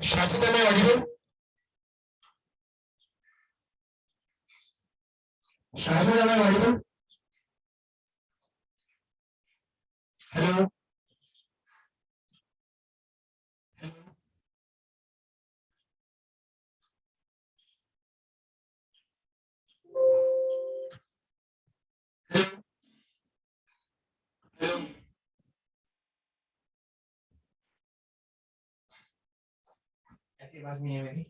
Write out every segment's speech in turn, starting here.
Shafid, am I audible? Shafid, am I audible? Hello? Hello? Hello? ऐसी आवाज नहीं है मेरी।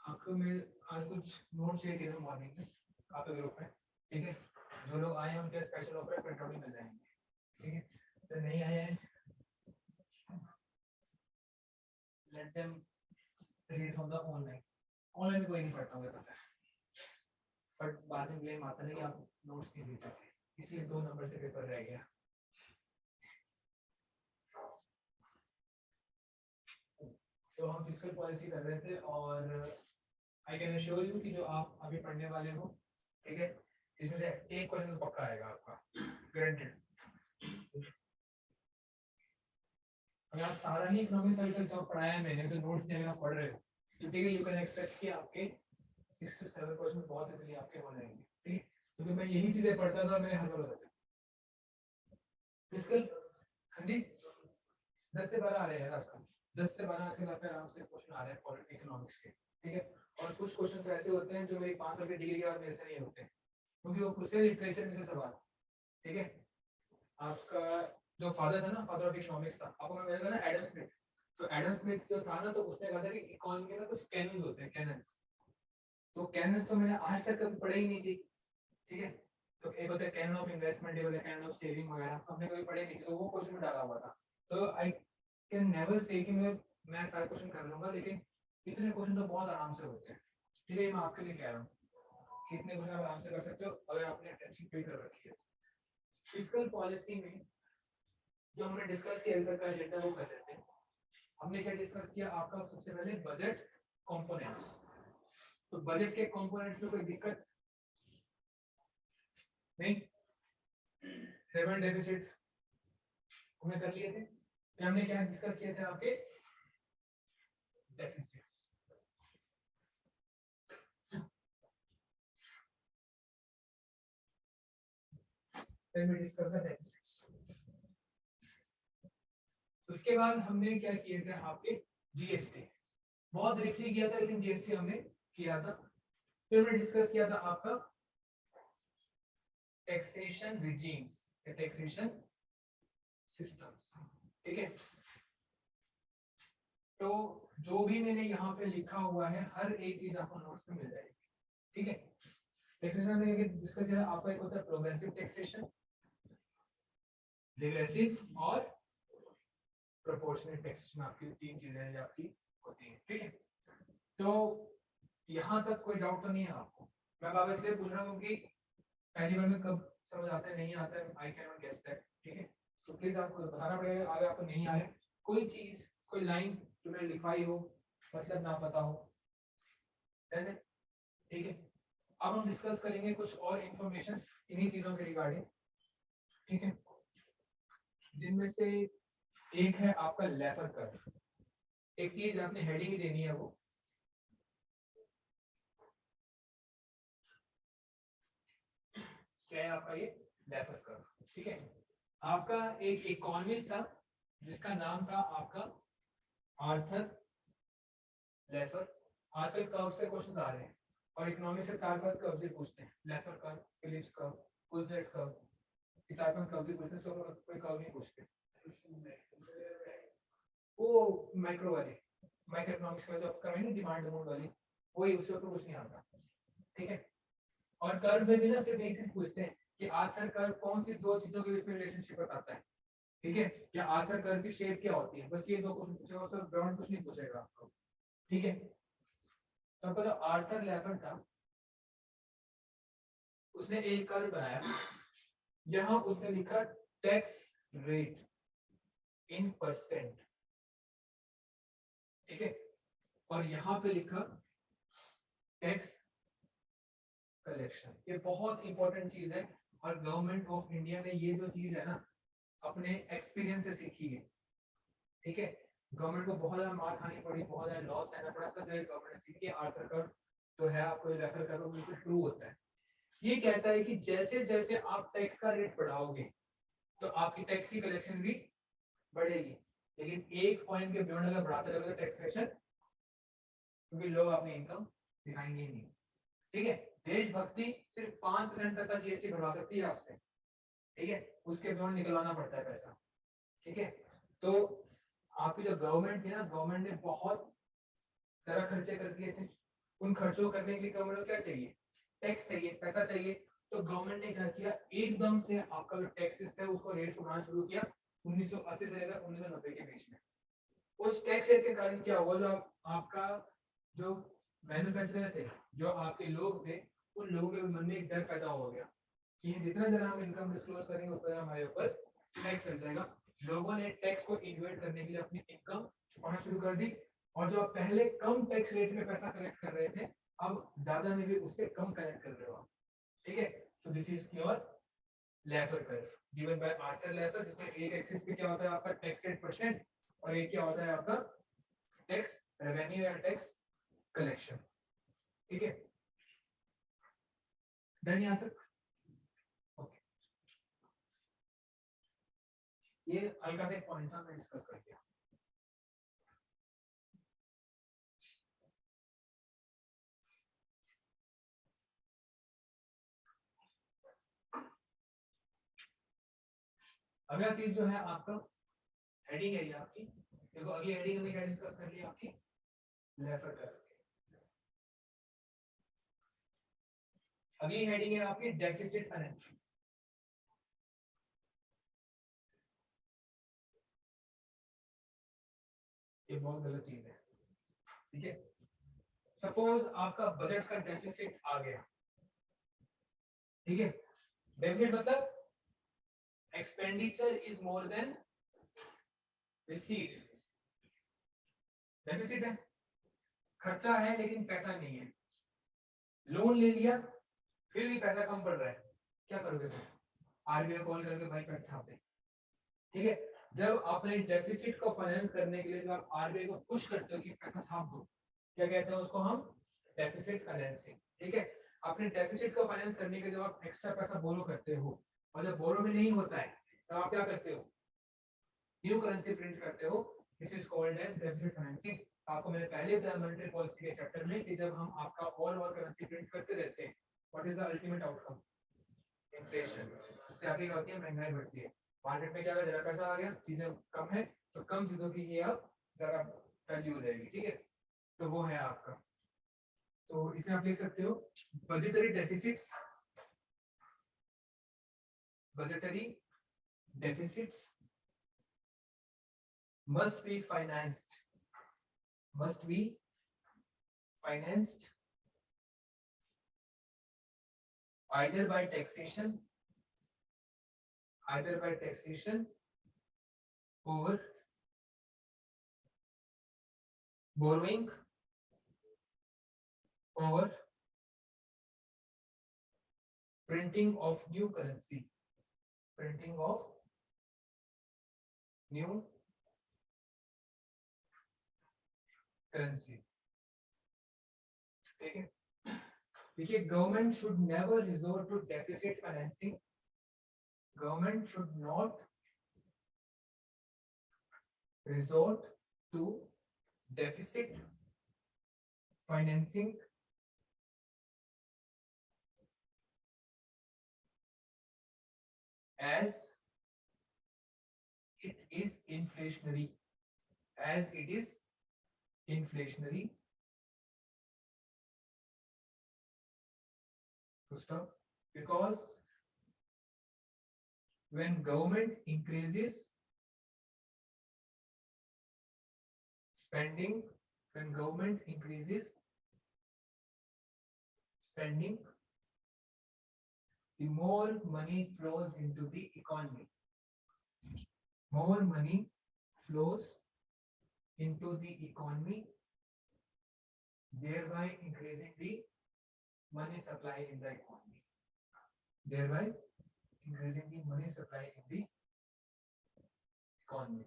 आपको मैं आज कुछ नोट शेयर किए थे मॉर्निंग में आपके ग्रुप में, ठीक है? जो लोग आए हैं उनके स्पेशल ऑफर प्रिंटआउट भी मिल जाएंगे, ठीक है? तो नहीं आए हैं, let them read from the online. Online में कोई नहीं पढ़ता, मुझे पता है, बट बाद में ब्लेम आता नहीं कि आप नोट्स नहीं भेज सकते, इसलिए 2 नंबर से पेपर रह गया। तो हम फिस्कल पॉलिसी कर रहे थे और आई कैन अश्योर यू कि जो आप अभी पढ़ने वाले हो, ठीक है, इसमें से एक क्वेश्चन तो पक्का आएगा आपका, गारंटेड। अगर आप सारा ही इकोनॉमिक्स अभी तक जो पढ़ाया है मैंने, तो नोट्स नहीं आप पढ़ रहे हो, तो ठीक है, यू कैन एक्सपेक्ट कि आपके 6 to 7% बहुत इजीली आपके हो जाएंगे, ठीक है? क्योंकि मैं यही चीजें पढ़ता था, मेरे हल हो जाते फिस्कल। हाँ जी, 10 से 12 आ रहे हैं आजकल, 10 से 12 आजकल आपके आराम से क्वेश्चन आ रहे हैं इकोनॉमिक्स के, ठीक है? और कुछ क्वेश्चन ऐसे होते हैं जो मेरी 5 साल की डिग्री के बाद मेरे से नहीं होते, क्योंकि वो पूछते हैं लिटरेचर में से सवाल, ठीक है? आपका जो फादर था ना, फादर ऑफ इकोनॉमिक्स था, आपको मैं बताया था ना, एडम स्मिथ। तो एडम स्मिथ जो था ना, तो उसने कहा था कि इकोनॉमी के ना कुछ कैनन्स होते हैं, कैनन्स। तो कैनन्स तो मैंने आज तक कभी पढ़े ही नहीं थी, ठीक है? तो एक होता है कैनन ऑफ इन्वेस्टमेंट, एक होता है कैनन ऑफ सेविंग वगैरह, हमने कभी पढ़े नहीं थे, तो वो क्वेश्चन में डाला हुआ था। तो आई कैन नेवर से कि मैं सारे क्वेश्चन कर लूंगा, लेकिन इतने क्वेश्चन तो बहुत आराम से होते हैं, ठीक है? मैं आपके लिए कह रहा हूँ कि इतने क्वेश्चन आप आराम से कर सकते हो अगर आपने अटेंशन पे कर रखी है। फिस्कल पॉलिसी में जो हमने डिस्कस किया अभी तक का एजेंडा वो कर लेते हैं। हमने क्या डिस्कस किया? आपका सबसे पहले बजट कंपोनेंट्स। तो बजट के कंपोनेंट्स में कोई दिक्कत नहीं, रेवेन्यू डेफिसिट हमने कर लिए थे। फिर हमने क्या डिस्कस किए थे? आपके डेफिसिट्स। फिर we discuss the deficits। उसके बाद हमने क्या किए थे? आपके जीएसटी बहुत ब्रीफली किया था, लेकिन जीएसटी हमने किया था। फिर हमने डिस्कस किया था आपका टैक्सेशन रिजीम्स, टैक्सेशन सिस्टम्स, ठीक है? तो जो भी मैंने यहाँ पे लिखा हुआ है, हर एक चीज आपको नोट्स में मिल जाएगी, ठीक है? टैक्सेशन में डिस्कस किया आपका, एक होता है प्रोग्रेसिव टैक्सेशन, रिग्रेसिव और प्रोपोर्शनल टैक्सेशन। आपकी 3 चीजें आपकी होती हैं, ठीक है? तो यहाँ तक कोई डाउट तो नहीं है आपको? मैं बाबा इसलिए पूछ रहा हूँ कि पहली बार में कब समझ आता है नहीं आता है, I can not guess that, ठीक है? तो प्लीज आपको बताना पड़ेगा अगर आपको नहीं आ रहा है, कोई चीज कोई लाइन जो मैंने लिखवाई हो, मतलब ना पता हो, ठीक है? अब हम डिस्कस करेंगे कुछ और इंफॉर्मेशन इन्हीं चीजों के रिगार्डिंग, ठीक है? जिनमें से एक है आपका लेफर कर्व। एक चीज आपने हेडिंग ही देनी है, वो क्या है? आपका ये लेफर कर्व, ठीक है? आपका एक इकोनॉमिस्ट था जिसका नाम था आपका आर्थर लेफर। आजकल कर्व से क्वेश्चंस आ रहे हैं और इकोनॉमिक्स से 4-5 कर्व से पूछते हैं, Laffer curve, Phillips curve, Kuznets curve, ये 4-5 कर्व से पूछते हैं, इसके ऊपर कोई कर्व नहीं पूछते। वो माइक्रो वाले, माइक्रो इकोनॉमिक्स का जो कर्व है ना, डिमांड अमाउंट वाली, वही, उसके ऊपर कुछ नहीं आता, ठीक है? और कर्व में भी ना सिर्फ एक चीज पूछते हैं कि आर्थर कर्व कौन सी 2 चीजों के बीच में रिलेशनशिप बताता है, ठीक है? या आर्थर कर्व की शेप क्या होती है, बस ये 2 क्वेश्चन पूछेगा, सिर्फ ग्राउंड कुछ नहीं पूछेगा आपको, ठीक है? तो आपका जो आर्थर लेफर था, उसने एक कर्व बनाया, यहाँ उसने लिखा टैक्स रेट इन परसेंट, ठीक है, और यहां पे लिखा टैक्स कलेक्शन। ये बहुत इंपॉर्टेंट चीज है और गवर्नमेंट ऑफ इंडिया ने ये जो चीज है ना अपने एक्सपीरियंस से सीखी है, ठीक है। गवर्नमेंट को बहुत ज्यादा मार खानी पड़ी, बहुत ज्यादा लॉस सहना पड़ा, तब जो गवर्नमेंट ने सीखी। आर्थर कर्व जो है आपको रेफर करो, बिल्कुल ट्रू होता है। ये कहता है कि जैसे जैसे आप टैक्स का रेट बढ़ाओगे तो आपकी टैक्स की कलेक्शन भी बढ़ेगी, लेकिन एक पॉइंट के बियॉन्ड अगर बढ़ाते रहोगे तो टैक्स कलेक्शन, क्योंकि लोग अपनी इनकम दिखाएंगे ही नहीं, ठीक है। देशभक्ति सिर्फ 5% तक का जीएसटी भरवा सकती है आपसे, ठीक है, उसके बियॉन्ड निकलवाना पड़ता है पैसा, ठीक है। तो आपकी जो गवर्नमेंट थी ना, गवर्नमेंट ने बहुत तरह खर्चे कर दिए थे। उन खर्चों करने के लिए गवर्नमेंट को क्या चाहिए, टैक्स चाहिए, पैसा चाहिए। तो गवर्नमेंट ने क्या किया, एकदम से आपका जो टैक्स है उसको रेट बढ़ाना शुरू किया 1980 से लेकर 1990 के बीच में। उस टैक्स रेट के कारण क्या हुआ, जो आपका जो मैन्युफैक्चरर थे, जो आपके लोग थे, उन लोगों के मन में एक डर पैदा हो गया कि जितना जरा हम इनकम डिस्क्लोज करेंगे उतना हमारे ऊपर टैक्स लग जाएगा। लोगों ने टैक्स को इन्वेट करने के लिए अपनी इनकम छुपाना शुरू कर दी, और जो आप पहले कम टैक्स रेट में पैसा कलेक्ट कर रहे थे, अब ज्यादा में भी उससे कम कलेक्ट कर रहे हो, ठीक है। तो this is your Laffer curve given by Arthur Laffer, जिसमें एक एक्सिस पे क्या होता है आपका टैक्स रेट परसेंट, और एक क्या होता है आपका टैक्स रेवेन्यू या टैक्स कलेक्शन, ठीक है। डन यहां तक? ओके, ये हल्का सा एक पॉइंट था, मैं डिस्कस कर दिया। अगला चीज जो है आपका हेडिंग है, ये आपकी देखो, अगली हेडिंग हमने क्या डिस्कस कर लिया आपकी लेफर कर्व। अगली हेडिंग है आपकी डेफिसिट फाइनेंसिंग। ये बहुत गलत चीज है, ठीक है। सपोज आपका बजट का डेफिसिट आ गया, ठीक है। डेफिसिट मतलब expenditure is more than receipt. Deficit है, खर्चा है लेकिन पैसा नहीं है। लोन ले लिया फिर भी पैसा कम पड़ रहा है, क्या करोगे तुम? आरबीआई कॉल करके भाई पैसा छाप दे, ठीक है। जब अपने डेफिसिट को फाइनेंस करने के लिए जब आप आरबीआई को पुश करते हो कि पैसा छाप दो, क्या कहते हैं उसको हम, डेफिसिट फाइनेंसिंग, ठीक है। अपने डेफिसिट को फाइनेंस करने के लिए जब आप एक्स्ट्रा पैसा बोरो करते हो, और जब बोरो में नहीं होता है तब आप क्या करते हो, न्यू करेंसी प्रिंट करते हो। This is called as deficit financing. आपको मैंने पहले बताया मॉनेटरी पॉलिसी के चैप्टर में कि जब हम आपका ऑल ओवर करेंसी प्रिंट करते रहते हैं, what is the ultimate outcome, inflation. उससे आगे क्या होती है, महंगाई बढ़ती है। मार्केट में क्या, जरा पैसा आ गया, चीजें कम है, तो कम चीजों की ये अब जरा वैल्यू हो जाएगी, ठीक है। तो वो है आपका, तो इसमें आप लिख सकते हो budgetary deficits, budgetary deficits must be financed, must be financed either by taxation, either by taxation or borrowing or printing of new currency, printing of new currency, ठीक है। देखिए, government should never resort to deficit financing, government should not resort to deficit financing as it is inflationary, as it is inflationary. Stop. Because when government increases spending, when government increases spending, the more money flows into the economy. more money flows into the economy, thereby increasing the money supply in the economy, thereby increasing the money supply in the economy.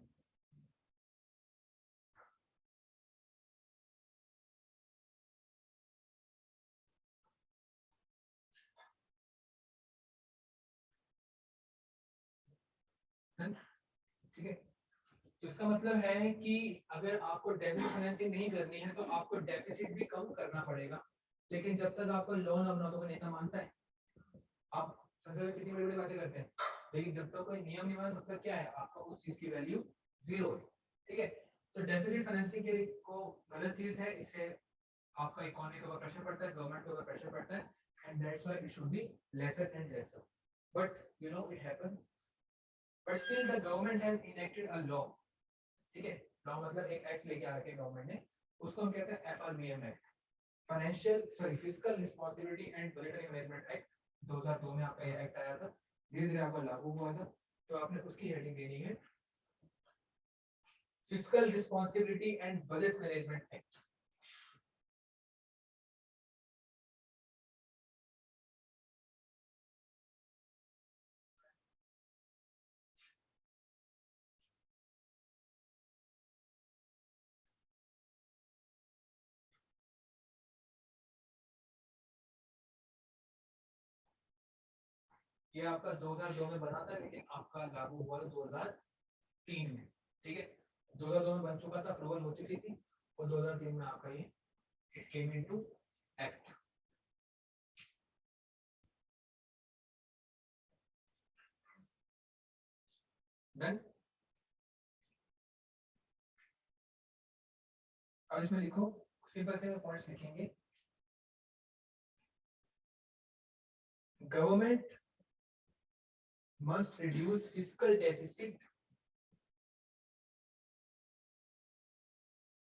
ठीक है, तो इसका मतलब है कि अगर आपको debit financing नहीं करनी है तो आपको डेफिसिट भी कम करना पड़ेगा, लेकिन जब तक आपको लोन अपना नेता मानता है, आप संसद में कितनी बड़ी बड़ी बातें करते हैं, लेकिन जब तक कोई नियम नहीं माना तब तक क्या है, आपका उस चीज की वैल्यू जीरो है। ठीक है, तो डेफिसिट फाइनेंसिंग के को गलत चीज है, इससे आपका इकोनॉमी के ऊपर प्रेशर पड़ता है, गवर्नमेंट के ऊपर प्रेशर पड़ता है, and that's why it should be lesser and lesser, but you know it happens, but still the government has enacted a law. ठीक है, लॉ मतलब एक एक्ट लेके आ रखे गवर्नमेंट ने, उसको हम कहते हैं FRBM act, physical responsibility and budgetary management act. 2002 में आपका ये एक्ट आया था, धीरे धीरे आपका लागू हुआ था, तो आपने उसकी हेडिंग देनी है physical responsibility and budget management act. ये आपका 2002 में बना था, लेकिन आपका लागू हुआ था 2003 में। ठीक है, 2002 में बन चुका था, अप्रूवल हो चुकी थी, और 2003 में आपका ये it came into act. Done. अब इसमें लिखो, सिंपल से पॉइंट्स लिखेंगे। Government must reduce fiscal deficit।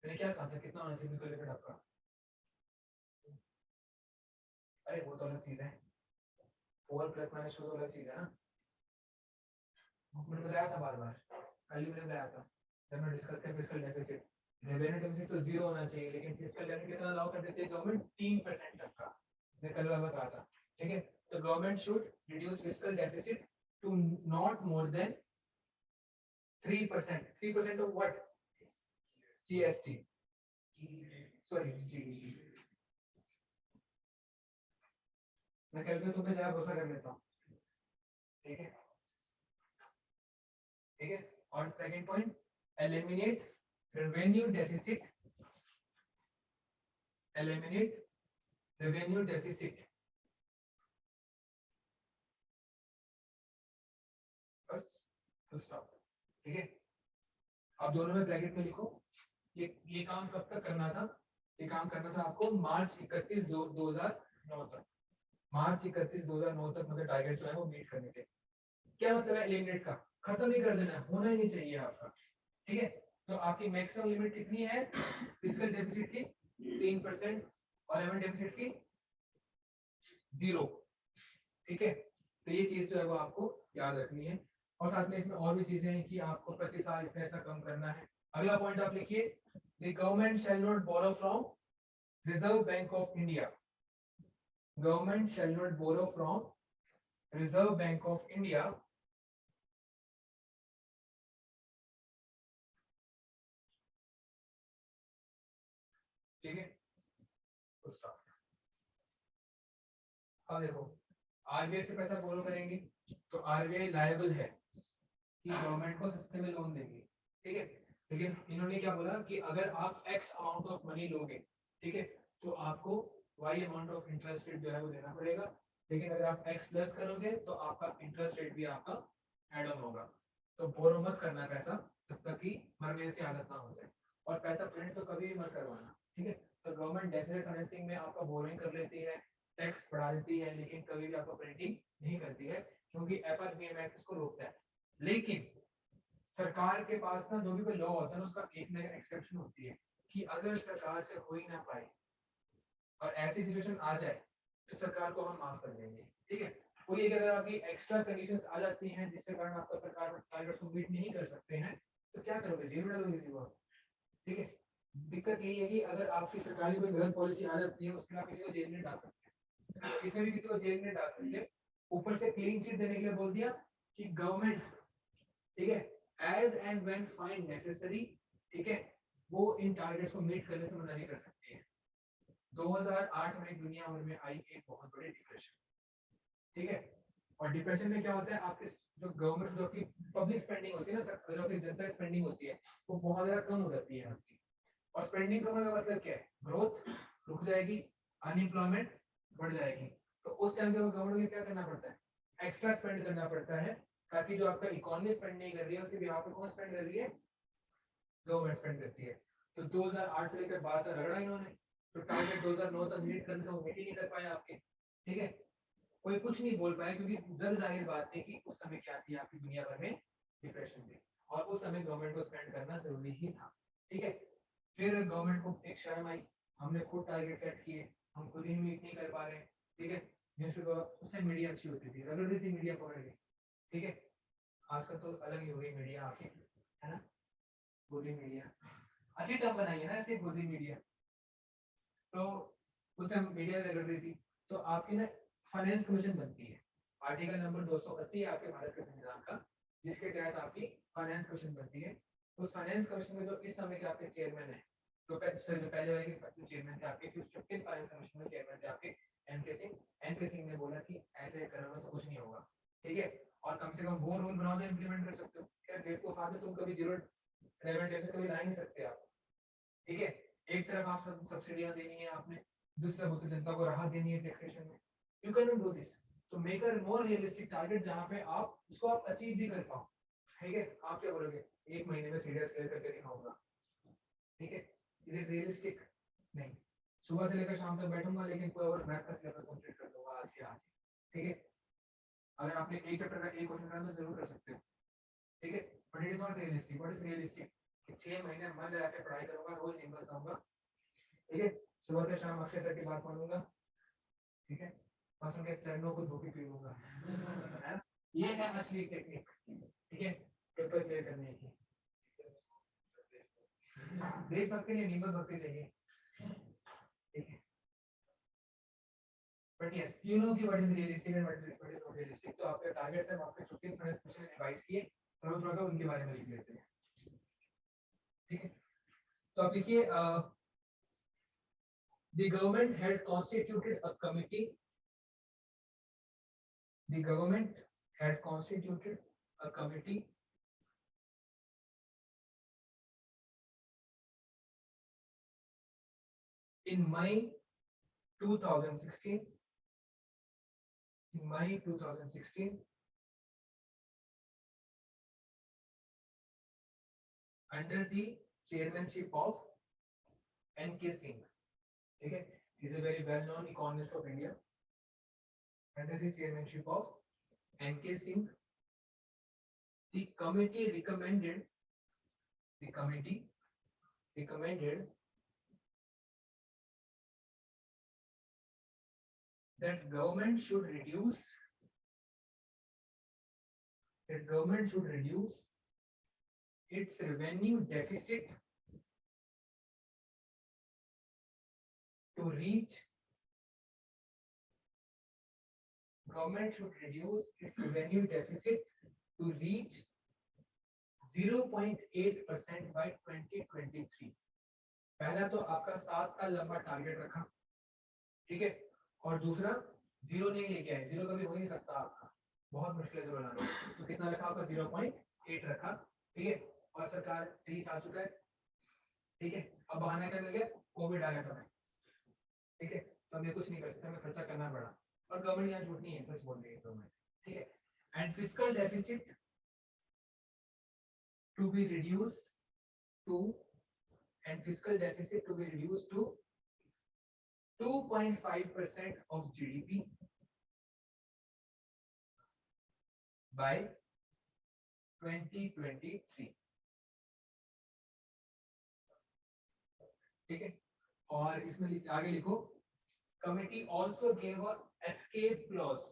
मैंने क्या कहा था, कितना होना चाहिए फिजिकल डेफिसिट आपका? अरे वो तो अलग चीज है, 4 प्लस माइनस तो अलग चीज है ना, मैंने बताया था बार बार, कल ही मैंने बताया था जब मैं डिस्कस किया फिजिकल डेफिसिट। रेवेन्यू डेफिसिट तो जीरो होना चाहिए, लेकिन फिजिकल डेफिसिट कितना अलाउ कर देती है गवर्नमेंट? 3% तक का, मैं कल वाला कहा था। ठीक है, तो government should reduce physical deficit to not more than 3%। 3% of what? GST, sorry GDP. मैं कैलकुलेटर पे ज्यादा भरोसा कर लेता हूँ। ठीक है, ठीक है। और second point, eliminate revenue deficit, eliminate revenue deficit. बस, फुल स्टॉप। ठीक है, अब दोनों में ब्रैकेट में लिखो, ये काम कब तक करना था? ये काम करना था आपको मार्च 31 2009 तक, मार्च 31 2009 तक मतलब टारगेट जो है वो मीट करने थे। क्या मतलब है एलिमिनेट का? खत्म नहीं कर देना, होना ही नहीं चाहिए आपका। ठीक है, तो आपकी मैक्सिमम लिमिट कितनी है फिजिकल डेफिसिट की? 3%, और रेवेन्यू डेफिसिट की 0। ठीक है, तो ये चीज जो है वो आपको याद रखनी है, और साथ में इसमें और भी चीजें हैं कि आपको प्रति साल इतना इतना कम करना है। अगला पॉइंट आप लिखिए, the government shall not borrow from Reserve Bank of India. Government shall not borrow from Reserve Bank of India ठीक है, तो स्टार्ट। अब देखो, आरबीआई से पैसा बोरो करेंगे तो आरबीआई लायबल है कि गवर्नमेंट को सस्ते में लोन देगी। ठीक है, लेकिन इन्होंने क्या बोला कि अगर आप एक्स अमाउंट ऑफ मनी लोगे, ठीक है, तो आपको वाई अमाउंट ऑफ इंटरेस्ट रेट जो है वो देना पड़ेगा, लेकिन अगर आप एक्स प्लस करोगे तो आपका इंटरेस्ट रेट भी आपका एड ऑन होगा। तो बोरो मत करना पैसा जब तक कि मरने से हालत ना हो जाए, और पैसा प्रिंट तो कभी भी मत करवाना। ठीक है, तो गवर्नमेंट डेफिसिट फाइनेंसिंग में आपका बोरिंग कर लेती है, टैक्स बढ़ा देती है, लेकिन कभी भी आपको प्रिंटिंग नहीं करती है, क्योंकि एफआरबीएम एक्ट इसको रोकता है। लेकिन सरकार के पास ना जो भी कोई लॉ होता है ना, उसका एक ना एक्सेप्शन होती है कि अगर सरकार से हो ही ना पाए और ऐसी सिचुएशन आ जाए तो सरकार को हम माफ कर देंगे। ठीक है, वो ये कि अगर आपकी एक्स्ट्रा कंडीशंस आ जाती हैं जिससे कारण आपका सरकार टारगेट्स को मीट नहीं कर सकते हैं तो क्या करोगे, जेल में डालोगे किसी को, ठीक है। दिक्कत यही है कि अगर आपकी सरकारी कोई गलत पॉलिसी आ जाती है उसके आप किसी को जेल में डाल सकते हैं, इसमें भी किसी को जेल में डाल सकते हैं। ऊपर से क्लीन चिट देने के लिए बोल दिया कि गवर्नमेंट, ठीक है, as and when find necessary, ठीक है, वो इन टारगेट्स को मीट करने से मना नहीं कर सकती है। 2008 में दुनिया भर में आई एक बहुत बड़ी डिप्रेशन, ठीक है। और डिप्रेशन में क्या होता है, आपके जो गवर्नमेंट जो की पब्लिक स्पेंडिंग होती है ना सर, जो की जनता स्पेंडिंग होती है वो बहुत ज्यादा कम हो जाती है आपकी। और स्पेंडिंग कम होने का मतलब क्या है, ग्रोथ रुक जाएगी, अनएम्प्लॉयमेंट बढ़ जाएगी। तो उस टाइम पे गवर्नमेंट को क्या करना पड़ता है, एक्स्ट्रा स्पेंड करना पड़ता है, ताकि जो आपका इकोनॉमी स्पेंड नहीं कर रही है उसके बिहाफ पे कौन स्पेंड कर रही है, गवर्नमेंट स्पेंड करती है। तो 2008 से लेकर 12 तक रगड़ा इन्होंने, तो टारगेट 2009 तक मीट करने को मीट ही नहीं कर पाए आपके, ठीक है। कोई कुछ नहीं बोल पाया क्योंकि जग जाहिर बात थी कि उस समय क्या थी, आपकी दुनिया भर में डिप्रेशन थी और उस समय गवर्नमेंट को स्पेंड करना जरूरी ही था, ठीक है। फिर गवर्नमेंट को एक शर्म आई, हमने खुद टारगेट सेट किए, हम खुद ही मीट नहीं कर पा रहे, ठीक है। न्यूज़पेपर उस टाइम मीडिया अच्छी होती थी, रगड़ रही थी मीडिया पकड़ के, ठीक है। आजकल तो अलग ही हो गई मीडिया आपकी, है ना, गोदी मीडिया, अच्छी टर्म बनाई है ना ऐसे, गोदी मीडिया। तो उस टाइम मीडिया रगड़ रही थी, तो आपकी ना फाइनेंस कमीशन बनती है, आर्टिकल नंबर 280 है आपके भारत के संविधान का, जिसके तहत आपकी फाइनेंस कमीशन बनती है। उस फाइनेंस कमीशन में जो इस समय के आपके चेयरमैन है, तो जो पहले वाले के चेयरमैन थे आपके, 15th फाइनेंस कमीशन में चेयरमैन थे आपके एनके सिंह। एनके सिंह ने बोला कि ऐसे करोगे तो कुछ नहीं होगा, ठीक है, और कम से कम वो रूल बनाओ जो इंप्लीमेंट कर सकते हो। क्या बेवकूफ आदमी, तुम कभी जीरो रेवेन्यू कभी ला ही नहीं सकते आप, ठीक है। एक तरफ आप सब सब्सिडियां देनी है आपने, दूसरी तरफ जनता को राहत देनी है टैक्सेशन में, you can not do this. तो make a more realistic target जहां पे आप उसको आप अचीव भी कर पाओ, ठीक है। आप क्या बोलोगे, एक महीने में सीरियस क्लियर करके दिखाऊंगा, ठीक है, इज इट रियलिस्टिक? नहीं। सुबह से लेकर शाम तक बैठूंगा लेकिन कोई और मैथ का सिलेबस कंप्लीट कर दूंगा आज के आज, ठीक है। अगर आपने एक चैप्टर का एक क्वेश्चन करना तो जरूर कर सकते हो, ठीक है, but it is not realistic. What is realistic? कि 6 महीने मन लगा के पढ़ाई करूंगा, रोज निकल जाऊंगा, ठीक है, सुबह से शाम अक्षय सर की बात पढ़ूंगा, ठीक है, बस उनके चरणों को धो के पी लूंगा। ये है असली टेक्निक, ठीक है, पेपर क्लियर करने की। देशभक्ति नहीं, निम्बस भक्ति चाहिए, ठीक है। बट यस यू नो कि what is realistic and what is not realistic. तो आपके टारगेट्स है, आपके 15 फाइनेंस स्पेशल रिवाइज किए, और हम थोड़ा सा उनके बारे में लिख लेते हैं, ठीक है। तो आप लिखिए, the government had constituted a committee. The government had constituted a committee in May 2016. In May 2016, under the chairmanship of N.K. Singh. Okay, he is a very well-known economist of India. Under the chairmanship of N.K. Singh, the committee recommended. The committee recommended that government should reduce. That government should reduce its revenue deficit to reach. Government should reduce its revenue deficit to reach 0.8% by 2023. पहला तो आपका 7 साल लंबा target रखा, ठीक है, और दूसरा जीरो नहीं लेके आए, जीरो कभी हो नहीं सकता आपका, बहुत मुश्किल है जीरो लाना। तो कितना रखा आपका, 0.8 रखा, ठीक है। और सरकार 30 आ चुका है, ठीक है। अब बहाना क्या मिल गया, कोविड आ गया था, ठीक है, तो हमें कुछ नहीं कर सकते, हमें खर्चा करना पड़ा। और गवर्नमेंट यहाँ झूठ नहीं है, सच बोल रही है गवर्नमेंट, ठीक है। And fiscal deficit to be reduced to, and fiscal deficit to be reduced to 2.5% of GDP by 2023, ठीक है। और इसमें आगे लिखो, committee also gave a escape clause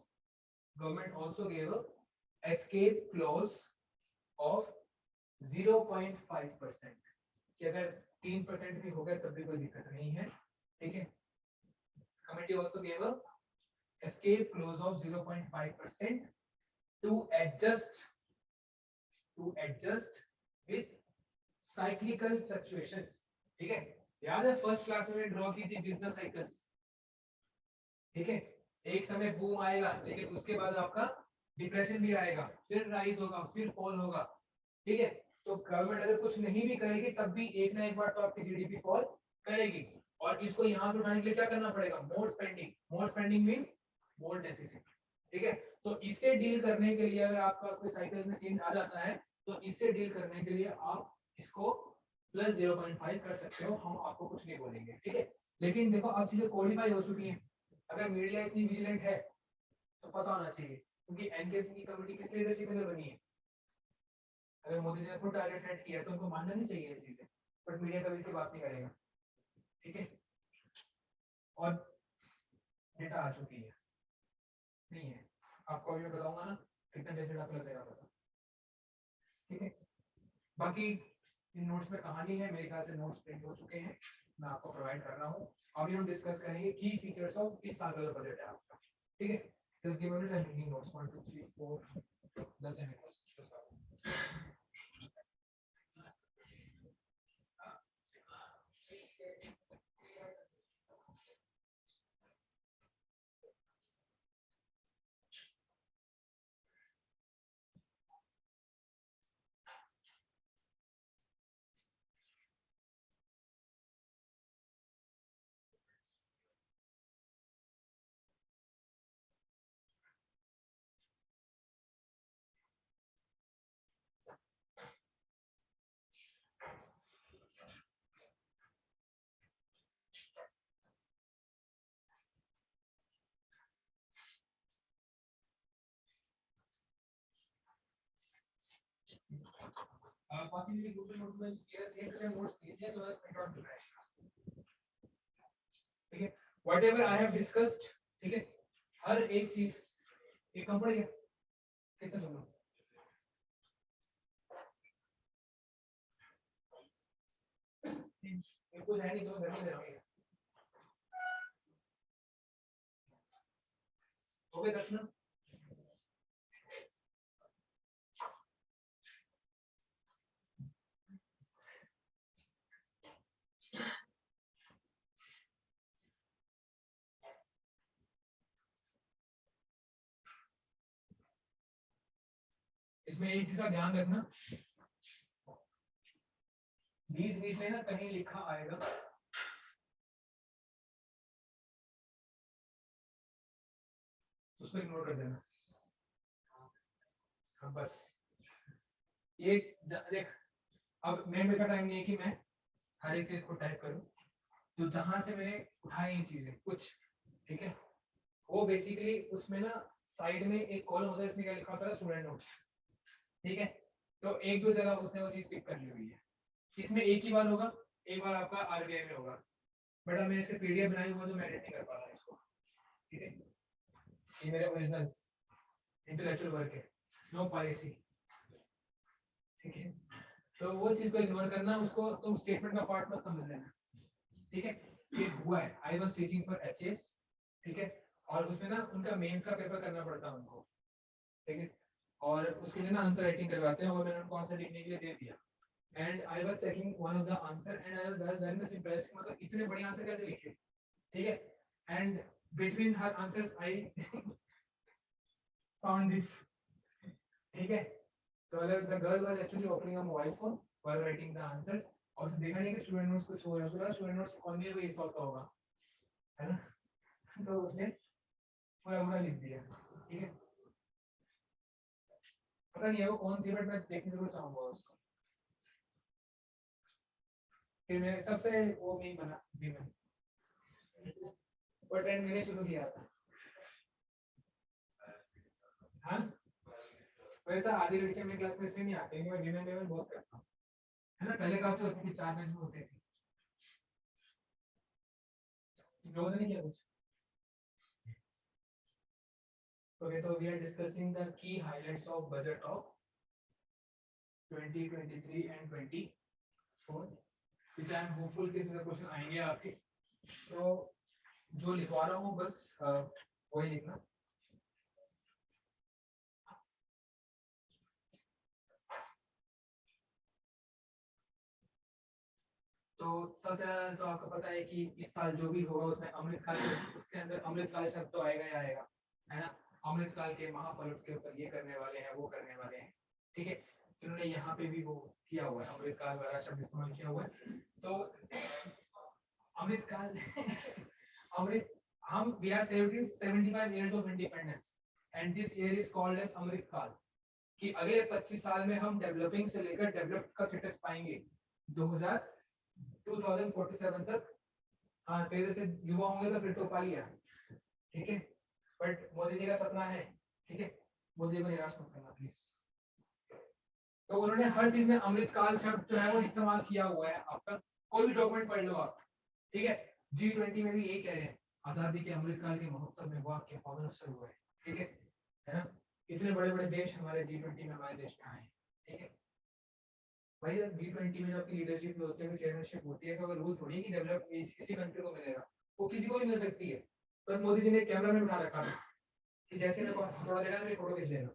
government also give escape clause of 0.5% कि अगर 3% भी हो गया तब भी कोई दिक्कत नहीं है, ठीक है। Committee also give escape clause of 0.5% to adjust with cyclical fluctuations, ठीक है। याद है फर्स्ट क्लास में मैंने ड्रॉ की थी बिजनेस साइकिल्स, ठीक है। एक समय बूम आएगा लेकिन उसके बाद आपका डिप्रेशन भी आएगा, फिर राइज होगा, फिर फॉल होगा, ठीक है। तो गवर्नमेंट अगर कुछ नहीं भी करेगी तब भी एक ना एक बार तो आपकी जीडीपी फॉल करेगी, और इसको यहां से उठाने के लिए क्या करना पड़ेगा, मोर स्पेंडिंग मींस मोर डेफिसिट, ठीक है। तो इससे डील करने के लिए अगर आपका कोई साइकिल में चेंज आ जाता है तो इससे डील करने के लिए आप इसको प्लस 0.5 कर सकते हो, हम आपको कुछ नहीं बोलेंगे, ठीक है। लेकिन देखो अब चीजें कोडिफाई हो चुकी हैं, अगर मीडिया इतनी विजिलेंट है तो पता होना चाहिए, क्योंकि एनकेसी की कमेटी किस लीडरशिप में बनी है। अगर मोदी जी ने खुद टारगेट सेट किया तो उनको मानना नहीं चाहिए ये चीजें, बट मीडिया कभी इसकी बात नहीं करेगा, ठीक है। और डेटा आ चुकी है, नहीं है आपको अभी मैं बताऊंगा ना कितना डेटा आपको लगेगा पता, ठीक है। बाकी इन नोट्स में कहानी है, मेरे ख्याल से नोट्स प्रिंट हो चुके हैं, मैं आपको प्रोवाइड कर रहा हूँ। अभी हम डिस्कस करेंगे की फीचर्स ऑफ इस साल का जो बजट है आपका, ठीक है। Just give me the reading notes 1 2 3 4 10 minute. बाकी मेरी गूगल नोट में क्लियर सेव करके नोट्स दीजिए तो बस प्रिंट आउट करना है इसका, ठीक है। व्हाटएवर आई हैव डिस्कस्ड, ठीक है, हर एक चीज ये कम पड़ गया कितना लोग ये कुछ है नहीं तो मैं घर में दे रहा हूँ, हो गए 10 मिनट। इसमें एक चीज का ध्यान रखना, बीच में ना कहीं लिखा आएगा उसको इग्नोर कर देना, हाँ बस ये देख, अब मेरे का टाइम नहीं है कि मैं हर एक चीज को टाइप करूं, तो जहां से मैंने उठाई ये चीजें कुछ, ठीक है, वो बेसिकली उसमें ना साइड में एक कॉलम होता है, इसमें क्या लिखा होता है स्टूडेंट नोट्स, ठीक है। तो एक दो जगह उसने वो चीज पिक कर ली हुई है, इसमें एक ही बार होगा, एक बार आपका आरबीआई में होगा, बट अब मैंने इसके पीडीएफ बनाई हुआ तो मैं एडिट नहीं कर पा रहा इसको, ठीक है। ये मेरे ओरिजिनल इंटेलेक्चुअल वर्क है, नो पॉलिसी, ठीक है। तो वो चीज को इग्नोर करना, उसको तुम स्टेटमेंट का पार्ट मत समझ लेना, ठीक है। ये हुआ है, I was teaching for HS, ठीक है, और उसमें ना उनका मेंस का पेपर करना पड़ता है उनको, ठीक है, और उसके लिए ना आंसर राइटिंग करवाते हैं, और मैंने उनको आंसर लिखने के लिए दे दिया, and I was checking one of the answer and I was very much impressed, मतलब इतने बड़े आंसर कैसे लिखे, ठीक है। And between her answers I found this, ठीक है। तो the girl was actually opening a mobile phone while writing the answers, और उसने देखा नहीं कि स्टूडेंट नोट्स कुछ हो रहा है, उसको लगा स्टूडेंट नोट्स कौन भी ये सॉल्व होगा, है ना। तो उसने पूरा पूरा लिख दिया, ठीक है। पता नहीं है वो कौन थी, बट मैं देखने जरूर चाहूंगा उसको, फिर मैं तब से वो नहीं बना भी मैं, और ट्रेंड मैंने शुरू किया था, हाँ। वैसे तो आधी लड़कियां मेरी क्लास में इसलिए नहीं आती हैं, मैं विमेन लेवल बहुत करता हूँ, है ना। पहले का तो होती थी 4 बेंच में होते थे, लोगों ने नहीं किया कुछ, Okay, so we are discussing the key highlights of budget of 2023 and 24, which I am hopeful कि इसमें क्वेश्चन आएंगे आपके. तो जो लिखवा रहा हूँ बस वही लिखना. तो सबसे ज्यादा तो आपको पता है कि इस साल जो भी होगा उसमें अमृतकाल, उसके अंदर अमृतकाल शब्द तो आएगा ही आएगा, है ना. अमृतकाल के महापर्व के ऊपर ये करने वाले हैं, वो करने वाले हैं, ठीक है. इन्होंने यहाँ पे भी वो किया हुआ है, अमृतकाल वाला शब्द इस्तेमाल किया हुआ है. तो अमृतकाल अमृत, हम we are celebrating 75 years of independence and this year is called as Amritkaal, कि अगले 25 साल में हम डेवलपिंग से लेकर डेवलप्ड का स्टेटस पाएंगे 2047 तक. हाँ, तेरे से युवा होंगे तो फिर तो पा लिया, ठीक है. बट मोदी जी का सपना है, ठीक है, मोदी जी को निराश मत करना प्लीज. तो उन्होंने हर चीज में अमृतकाल शब्द जो है वो इस्तेमाल किया हुआ है. आपका कोई भी डॉक्यूमेंट पढ़ लो आप, ठीक है. G20 में भी यही कह रहे हैं, आजादी के अमृतकाल के महोत्सव में वाक्य पावन अवसर हुआ है, ठीक है ना. इतने बड़े बड़े देश हमारे G20 में, हमारे देश में आए, ठीक है. भाई G20 में जब लीडरशिप में होते हैं, चेयरमैनशिप होती है, तो अगर रूल थोड़ी कि डेवलप किसी कंट्री को मिलेगा, वो किसी को भी मिल सकती है. बस मोदी जी ने कैमरा में उठा रखा था कि जैसे मेरे को थोड़ा देगा मेरी फोटो खींच लेना,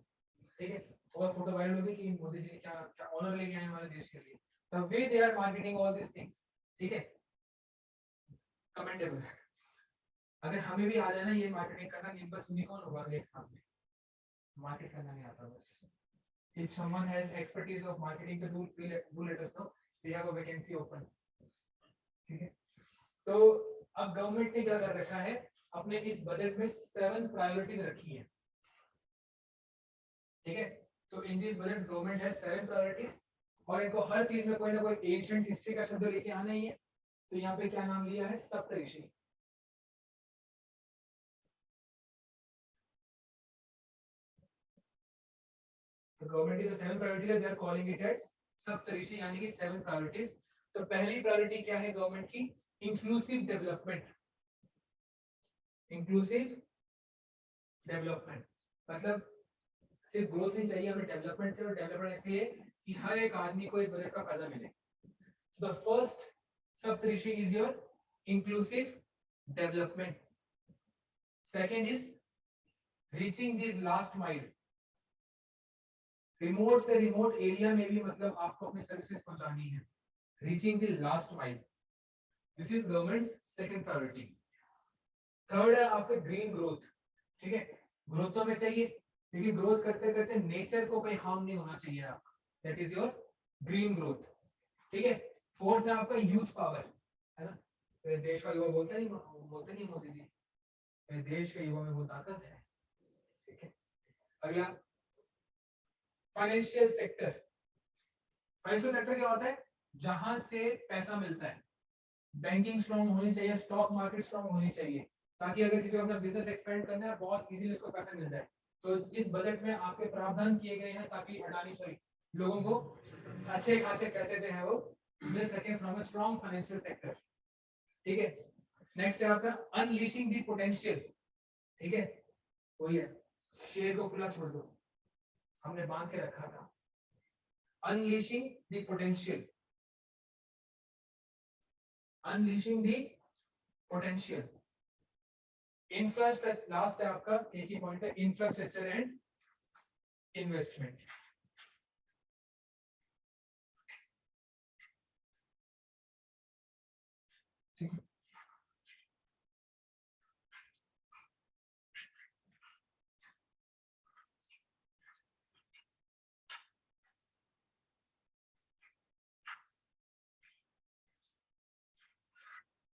ठीक है. और फोटो वायरल हो गई कि मोदी जी ने क्या क्या ऑनर लेके आए हमारे देश के लिए. The way they are marketing all this things, ठीक है, कमेंडेबल. अगर हमें भी आ जाए ना ये मार्केटिंग करना, कि बस यूनिकॉर्न होगा एक सामने, मार्केट करना नहीं आता बस. If someone has expertise of marketing, तो do let us know. We have a vacancy open. ठीक है. तो अब गवर्नमेंट ने क्या कर रखा है, अपने इस बजट में 7 प्रायोरिटीज रखी है, ठीक है. तो in this budget government has 7 priorities, और इनको हर चीज में कोई ना कोई एंशिएंट हिस्ट्री का शब्द लेके आना ही है. तो यहाँ पे क्या नाम लिया है, सप्तऋषि. तो गवर्नमेंट की जो 7 प्रायोरिटीज है, they are calling it as Saptarishi, यानी कि 7 प्रायोरिटीज. तो पहली प्रायोरिटी क्या है गवर्नमेंट की, इंक्लूसिव डेवलपमेंट. इंक्लूसिव डेवलपमेंट मतलब सिर्फ ग्रोथ नहीं चाहिए हमें, डेवलपमेंट से. और डेवलपमेंट ऐसी है कि हर एक आदमी को इस बजट का फायदा मिले. So the first Saptarishi is your inclusive development. Second is reaching the last mile. Remote से रिमोट एरिया में भी मतलब आपको अपनी सर्विसेज पहुंचानी है. Reaching the last mile. This is government's second priority. Third है आपका ग्रीन ग्रोथ, ठीक है. ग्रोथ तो हमें चाहिए, लेकिन ग्रोथ करते करते नेचर को कोई हार्म नहीं होना चाहिए आपका. That is your green growth, ठीक है. फोर्थ है आपका यूथ पावर, है ना. देश का युवा बोलते नहीं मोदी जी, देश के युवा में वो ताकत है, ठीक है. अगला फाइनेंशियल सेक्टर. फाइनेंशियल सेक्टर क्या होता है, जहां से पैसा मिलता है. बैंकिंग स्ट्रांग होनी चाहिए, स्टॉक मार्केट स्ट्रांग होनी चाहिए, ताकि अगर किसी को अपना बिजनेस एक्सपेंड करना है बहुत इजीली उसको पैसा मिल जाए. तो इस बजट में आपके प्रावधान किए गए हैं ताकि अडानी सॉरी लोगों को अच्छे खासे पैसे जो है वो मिल सके from a strong financial sector, ठीक है. नेक्स्ट है आपका अनलीशिंग द पोटेंशियल, ठीक है. वही है, शेर को खुला छोड़ दो, हमने बांध के रखा था. Unleashing the potential, unleashing the potential. Infrastructure last है आपका, एक ही पॉइंट है, इंफ्रास्ट्रक्चर एंड इन्वेस्टमेंट.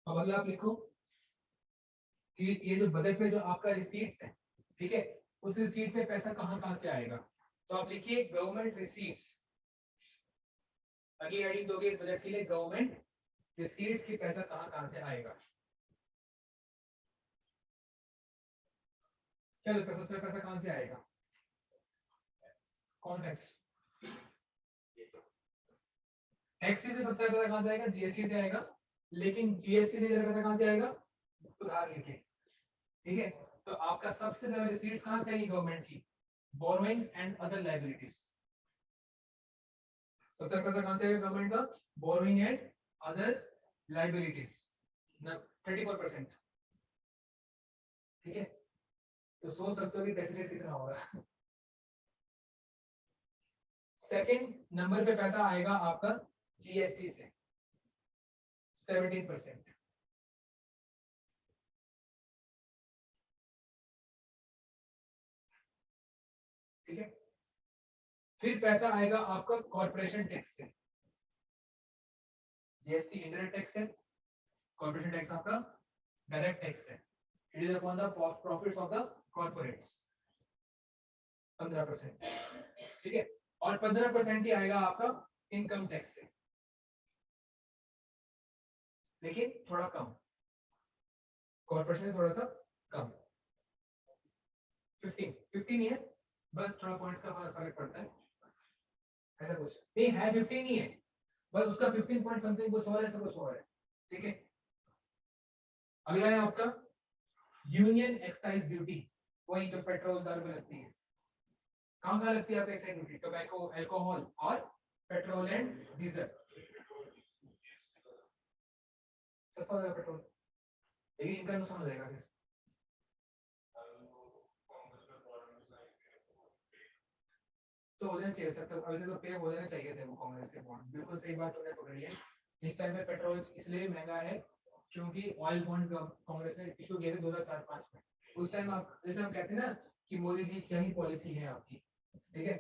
अब अगला आप लिखो कि ये जो बजट में जो आपका रिसीट्स है, ठीक है, उस रिसीट में पैसा कहां से आएगा. तो आप लिखिए गवर्नमेंट रिसीट्स. अगली हेडिंग दोगे इस बजट के लिए, गवर्नमेंट रिसीट्स की पैसा कहां से आएगा. चलो सबसे पैसा कहां से आएगा, कौन टैक्स, टैक्स से सबसे पैसा कहां से आएगा, जीएसटी से आएगा. लेकिन जीएसटी से ज्यादा पैसा कहां से आएगा, उधार लेके, ठीक है. तो आपका सबसे ज्यादा रिसीट्स कहां से आएगी गवर्नमेंट की? Borrowings and other liabilities. सबसे ज्यादा पैसा कहां से आएगा गवर्नमेंट का? Borrowing and other liabilities 34%। ठीक है, तो सोच सकते हो कि डेफिसिट कितना होगा। सेकंड नंबर पे पैसा आएगा आपका जीएसटी से 17%। ठीक है, फिर पैसा आएगा आपका कॉर्पोरेशन टैक्स से। जीएसटी इंडायरेक्ट टैक्स है, कॉर्पोरेशन टैक्स आपका डायरेक्ट टैक्स है। It is upon the profits of the corporates 15%। ठीक है, और 15% ही आएगा आपका इनकम टैक्स से, लेकिन थोड़ा कम, कॉर्पोरेशन से थोड़ा सा कम। 15 ही है, बस थोड़ा पॉइंट्स का फर्क पड़ता है, ऐसा कुछ नहीं है। 15 ही है, बस उसका 15 पॉइंट समथिंग कुछ और है, सब कुछ और है। ठीक है, अगला है आपका यूनियन एक्साइज ड्यूटी, वही जो पेट्रोल दर में लगती है। कहाँ कहाँ लगती है आपका एक्साइज ड्यूटी? टोबैको, अल्कोहल और पेट्रोल एंड डीजल। सस्ता हो जाएगा पेट्रोल, लेकिन इनका नुकसान हो जाएगा फिर। तो हो जाना चाहिए सर, तो अभी तो पे हो जाना चाहिए थे वो कांग्रेस के बॉन्ड। बिल्कुल सही बात तुमने पकड़ी है। इस टाइम पे पेट्रोल इसलिए महंगा है क्योंकि ऑयल बॉन्ड्स कांग्रेस ने इशू किए थे 2004-5 में। उस टाइम आप जैसे हम कहते हैं ना कि मोदी जी क्या ही पॉलिसी है आपकी। ठीक है,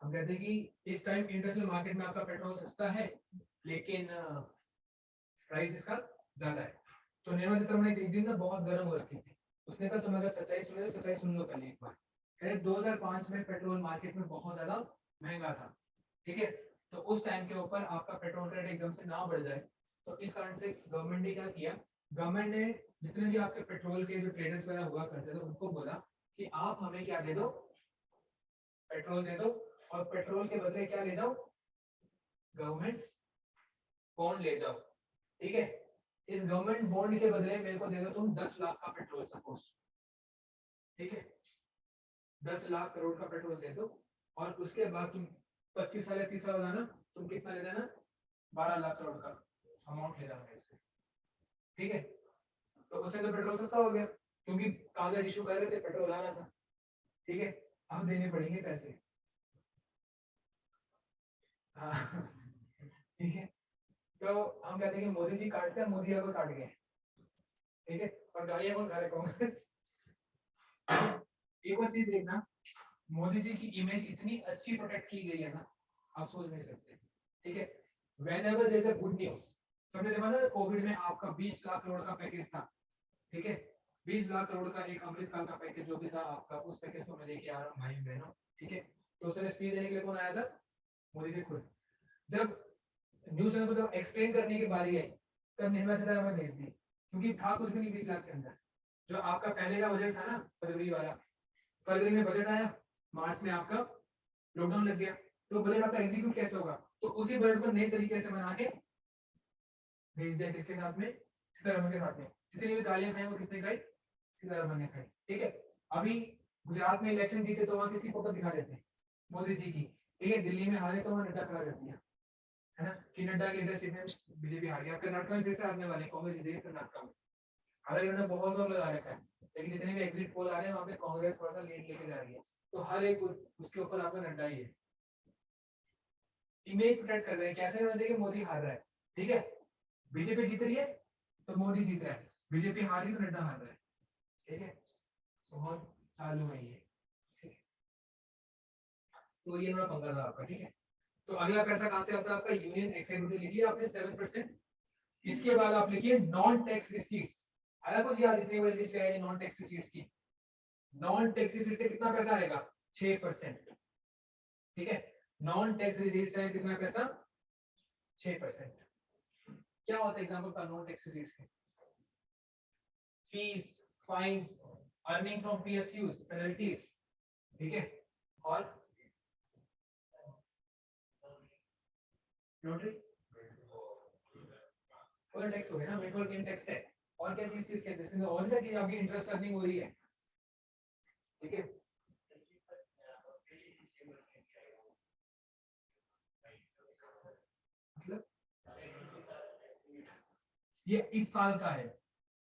हम कहते हैं कि इस टाइम इंटरनेशनल मार्केट में आपका पेट्रोल सस्ता है लेकिन प्राइस इसका ज्यादा है। तो निर्मला सीतारमण ने एक दिन ना बहुत गर्म हो रखी थी, उसने कहा तुम अगर सच्चाई सुने तो सच्चाई सुन लो पहले एक बार। 2005 में पेट्रोल मार्केट में बहुत ज्यादा महंगा था। ठीक है, तो उस टाइम के ऊपर आपका पेट्रोल रेट एकदम से ना बढ़ जाए, तो इस कारण से गवर्नमेंट ने क्या किया, गवर्नमेंट ने जितने भी आपके पेट्रोल के जो ट्रेडर्स वगैरह हुआ करते थे उनको बोला कि आप हमें क्या दे दो, पेट्रोल दे दो, और पेट्रोल के बदले क्या ले जाओ, गवर्नमेंट बॉन्ड ले जाओ। ठीक है, इस गवर्नमेंट बॉन्ड के बदले मेरे को दे दो तुम 10 लाख का पेट्रोल सपोज। ठीक है, 10 लाख करोड़ का पेट्रोल दे दो, और उसके बाद तुम 25 साल या 30 साल बताना तुम कितना ले देना, 12 लाख करोड़ का अमाउंट ले जाना इससे। ठीक है, तो उससे तो पेट्रोल सस्ता हो गया क्योंकि कागज इशू कर रहे थे, पेट्रोल आ रहा था। ठीक है, अब देने पड़ेंगे पैसे। हाँ ठीक है, तो हम कहते हैं कि मोदी जी काटते हैं, मोदी अब काट गए। ठीक है, और गालियां कौन खा रहे? कांग्रेस। एक और चीज देखना, मोदी जी की इमेज इतनी अच्छी प्रोटेक्ट की गई है ना, आप सोच नहीं सकते। ठीक है, whenever there is a good news, सबने देखा ना कोविड में आपका 20 लाख करोड़ का पैकेज था। ठीक है, 20 लाख करोड़ का एक अमृतकाल का पैकेज जो भी था आपका, उस पैकेज को मैं लेके आ रहा हूँ भाई बहनों। ठीक है, तो उसने स्पीच देने के लिए कौन आया था? मोदी जी खुद। जब न्यूज चैनल को जब एक्सप्लेन करने की बारी आई तब निर्मला सीतारमण भेज दी, क्योंकि था कुछ भी नहीं 20 लाख के अंदर। जो आपका पहले का बजट था ना फरवरी वाला, फरवरी में बजट आया, मार्च में आपका लॉकडाउन लग गया, तो बजट आपका एग्जीक्यूट कैसे होगा? तो उसी बजट को नए तरीके से बना के भेज दिया, किसके साथ में? सीतारमण के साथ में। जितनी भी गालियां खाई वो किसने खाई? सीतारमण ने खाई। ठीक है, अभी गुजरात में इलेक्शन जीते तो वहां किसकी फोटो दिखा देते? मोदी जी की। ठीक है, दिल्ली में हारे तो वहां नड्डा खड़ा कर दिया, है ना, कि नड्डा की लीडरशिप में बीजेपी हार गया। कर्नाटक में फिर से हारने वाले, कांग्रेस जीतेगी कर्नाटक में। हालांकि उन्होंने बहुत जोर लगा रखा है, लेकिन जितने भी एग्जिट पोल आ रहे हैं वहां पे कांग्रेस थोड़ा सा लीड लेके जा रही है। तो हर एक उसके ऊपर आपका नड्डा ही है। इमेज प्रोटेक्ट कर रहे हैं, कैसे होना चाहिए? मोदी हार रहा है, ठीक है, बीजेपी जीत रही है तो मोदी जीत रहा है, बीजेपी हारी तो नड्डा हार रहा है। ठीक है, बहुत चालू है ये। तो ये मेरा पंगा था आपका। ठीक है, तो अगला पैसा कहां से आता है आपका? यूनियन एक्साइज ड्यूटी लिख लिया आपने 7%। इसके बाद आप लिखिए नॉन टैक्स रिसीट्स। आया कुछ याद? इतनी बड़ी लिस्ट है नॉन टैक्स रिसीट्स की। नॉन टैक्स रिसीट्स से कितना पैसा आएगा? 6%। ठीक है, नॉन टैक्स रिसीट्स है कितना पैसा? 6%। क्या होता है एग्जांपल का नॉन टैक्स रिसीट्स के? Fees, fines, earning from PSUs, penalties. ठीक है, और लॉटरी, और टैक्स हो गया ना, विंडफॉल गेन टैक्स है, और क्या चीज इसके अंदर, इसके अंदर और क्या चीज आपकी इंटरेस्ट अर्निंग हो रही है, ठीक है। मतलब ये इस साल का है,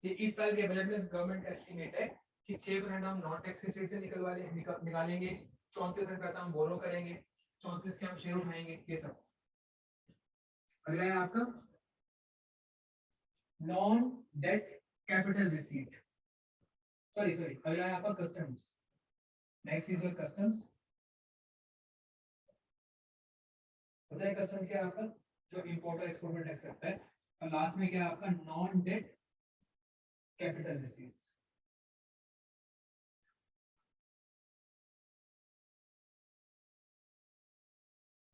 ये इस साल के बजट में गवर्नमेंट का एस्टिमेट है कि 6% हम नॉन टैक्स के स्टेट से निकालेंगे, 34% पैसा हम बोरो करेंगे, 34 के हम शेयर उठाएंगे, ये सब। अगला है आपका non debt capital receipt, sorry अगला है आपका customs. Next is your customs. पता है कस्टम्स क्या है आपका, जो इंपोर्ट और एक्सपोर्ट में टैक्स लगता है। और लास्ट में क्या है आपका नॉन डेट कैपिटल रिसीट्स।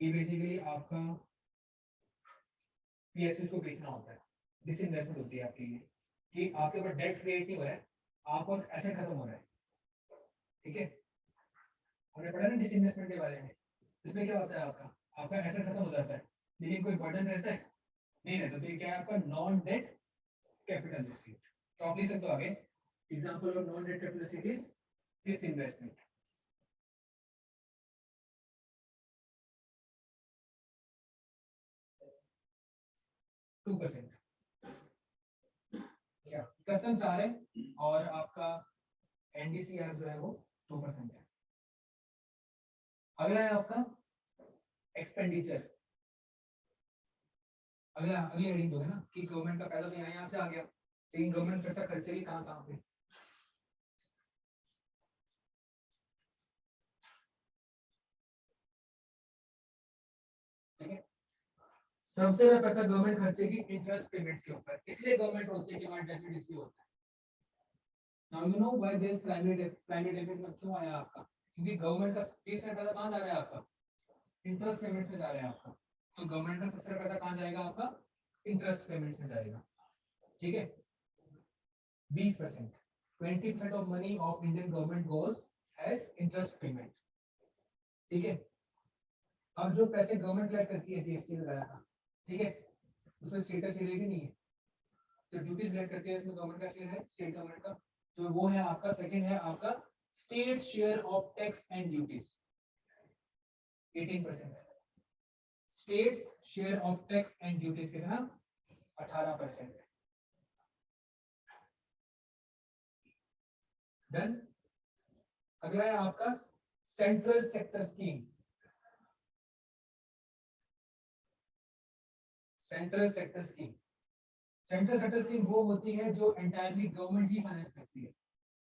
ये बेसिकली आपका पीएसयू को बेचना होता है, डिसइन्वेस्टमेंट होती है आपकी, ये कि आपके ऊपर डेट क्रिएट नहीं हो रहा है, आपको एसेट खत्म हो रहा है, ठीक है। हमने पढ़ा ना डिसइन्वेस्टमेंट के बारे में, इसमें क्या होता है आपका एसेट खत्म हो जाता है, लेकिन कोई बर्डन रहता है नहीं रहता। तो ये क्या है आपका नॉन डेट कैपिटल रिसीट। तो आप लिख सकते हो आगे, example of non debt capital receipt is disinvestment. Two percent क्या कस्टम चाह रहे हैं, और आपका एनडीसीआर जो है वो 2% है। अगला है आपका एक्सपेंडिचर। अगली हेडिंग दोगे ना कि गवर्नमेंट का पैसा तो यहाँ से आ गया, लेकिन गवर्नमेंट पैसा खर्चेगी कहाँ कहाँ पे। ठीक है, सबसे ज्यादा पैसा गवर्नमेंट खर्चेगी इंटरेस्ट पेमेंट्स के ऊपर, इसलिए गवर्नमेंट बोलती है कि हमारा डेफिसिट इसलिए होता है। Now you know why there is climate deficit क्यों आया आपका, क्योंकि गवर्नमेंट का 30% पैसा कहाँ जा रहा है आपका, इंटरेस्ट पेमेंट्स में जा रहा है आपका। तो गवर्नमेंट का सबसे ज्यादा पैसा कहाँ जाएगा आपका, इंटरेस्ट पेमेंट्स में जाएगा, ठीक है। 20%, 20% of money of Indian government goes as interest payment, ठीक है। अब जो पैसे गवर्नमेंट कलेक्ट करती है जीएसटी वगैरह का, ठीक है, उसमें स्टेट का शेयर है कि नहीं है, तो ड्यूटीज कलेक्ट करती है उसमें गवर्नमेंट का शेयर है, स्टेट गवर्नमेंट का, तो वो है आपका सेकंड है आपका state share of tax and duties 18%, states share of tax and duties कितना 18%। डन। अगला है आपका central sector scheme. Central sector scheme, central sector scheme वो होती है जो एंटायरली गवर्नमेंट ही फाइनेंस करती है,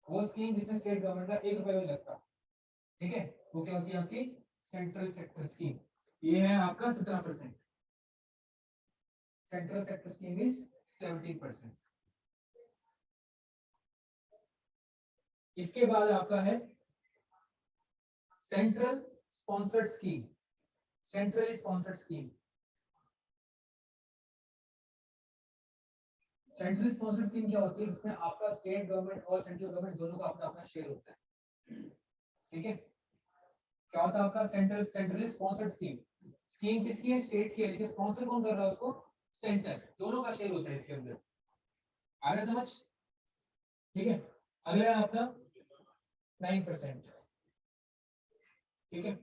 वो स्कीम जिसमें स्टेट गवर्नमेंट का 1 रुपया भी लगता, ठीक है, वो क्या होती है आपकी सेंट्रल सेक्टर स्कीम। ये है आपका 17%, सेंट्रल सेक्टर स्कीम इज 17%। इसके बाद आपका है central sponsored scheme, centrally sponsored scheme. Central sponsored scheme क्या होती है, जिसमें आपका स्टेट गवर्नमेंट और सेंट्रल गवर्नमेंट दोनों का अपना अपना शेयर होता है, ठीक है। क्या होता है आपका सेंट्रली स्पॉन्सर्ड स्कीम, स्कीम किसकी है, स्टेट की है, लेकिन स्पॉन्सर कौन कर रहा है उसको, सेंटर, दोनों का शेयर होता है इसके अंदर, आ रहा समझ, ठीक है। अगला है आपका 9%, ठीक है।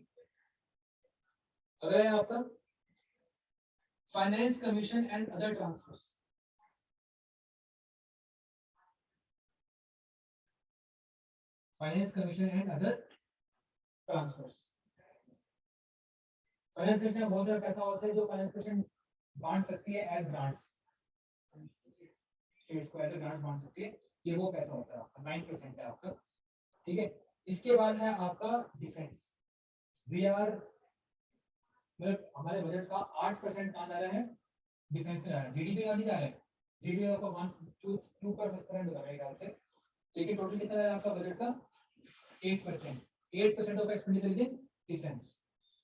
अगला है आपका finance commission and other transfers, finance commission and other transfers. Finance commission में बहुत सारा पैसा होता है जो फाइनेंस कमीशन बांट सकती है एज ग्रांट्स, स्टेट्स को एज ग्रांट्स बांट सकती है, ये वो पैसा होता है आपका 9% है आपका, ठीक है। इसके बाद है आपका डिफेंस। वी आर मतलब हमारे बजट का 8% कहाँ जा रहा है, डिफेंस में जा रहा है, जीडीपी का नहीं जा रहा है, जीडीपी आपका 1-2% होगा मेरे ख्याल से, लेकिन टोटल कितना जा रहा है आपका बजट का 8%, 8% ऑफ एक्सपेंडिचर इन डिफेंस,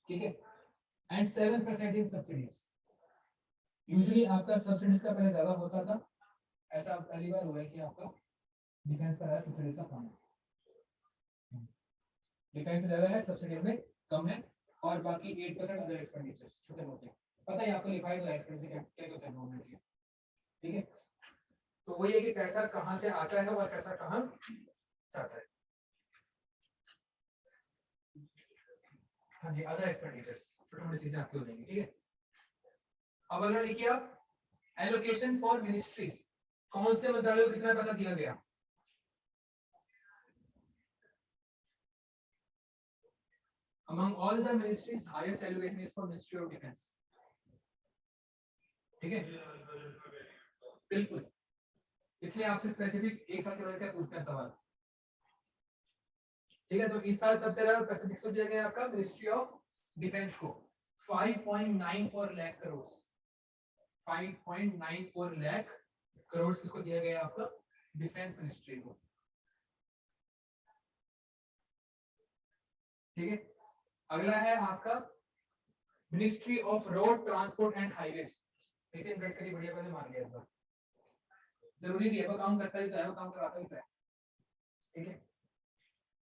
ठीक है, एंड 7% इन सब्सिडीज। यूजुअली आपका सब्सिडीज का पहले ज्यादा होता था, ऐसा पहली बार हुआ है कि आपका डिफेंस का सब्सिडीज का कम है, डिफेंस में ज्यादा है सब्सिडीज में कम है, और बाकी 8% अदर एक्सपेंडिचर्स छोटे मोटे, पता है आपको लिखा है तो एक्सपेंडिचर क्या क्या होता है गवर्नमेंट के, ठीक है। तो वही है कि पैसा कहाँ से आता है और पैसा कहाँ जाता है। हाँ जी, अदर एक्सपेंडिचर्स, छोटी मोटी चीजें आपकी हो जाएंगी, ठीक है। अब अगला लिखिए आप, एलोकेशन फॉर मिनिस्ट्रीज, कौन से मंत्रालयों को कितना पैसा दिया गया। Among all the ministries, highest allocation is for Ministry of Defense. ठीक है, बिल्कुल, इसलिए आपसे स्पेसिफिक एक साल के का पूछते हैं सवाल। ठीक है, तो इस साल सबसे ज्यादा पैसा किसको दिया गया आपका, मिनिस्ट्री ऑफ डिफेंस को 5.94 लाख करोड़, 5.94 लाख करोड़ किसको दिया गया आपका, डिफेंस मिनिस्ट्री को। ठीक है, अगला है आपका ministry of road transport and highways, Nitin Gadkari बढ़िया पहले मान गया था, जरूरी भी है, वो काम करता ही तो है, वो काम कराता ही तो है। ठीक है,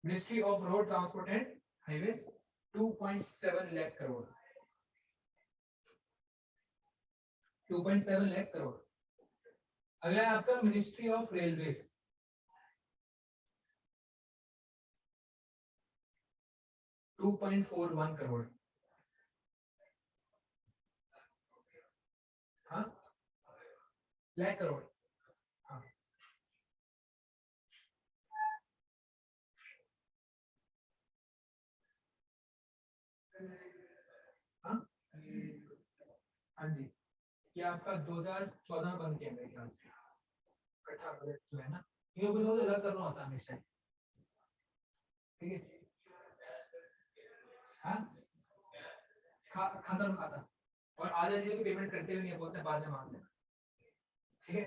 ministry of road transport and highways 2.7 lakh crore, 2.7 lakh crore. अगला है आपका मिनिस्ट्री ऑफ रेलवेज, $2.41 करोड़। हाँ, लाख करोड़। हाँ, हाँ, हाँ जी, ये आपका 2014 बन के मेरे ख्याल से इकट्ठा बजट जो है ना, ये कुछ अलग करना होता है हमेशा। ठीक है, हाँ, खाता खाता, और आधा चीजों की पेमेंट करते हुए नहीं, बोलते हैं बाद में मांग लेना। ठीक है,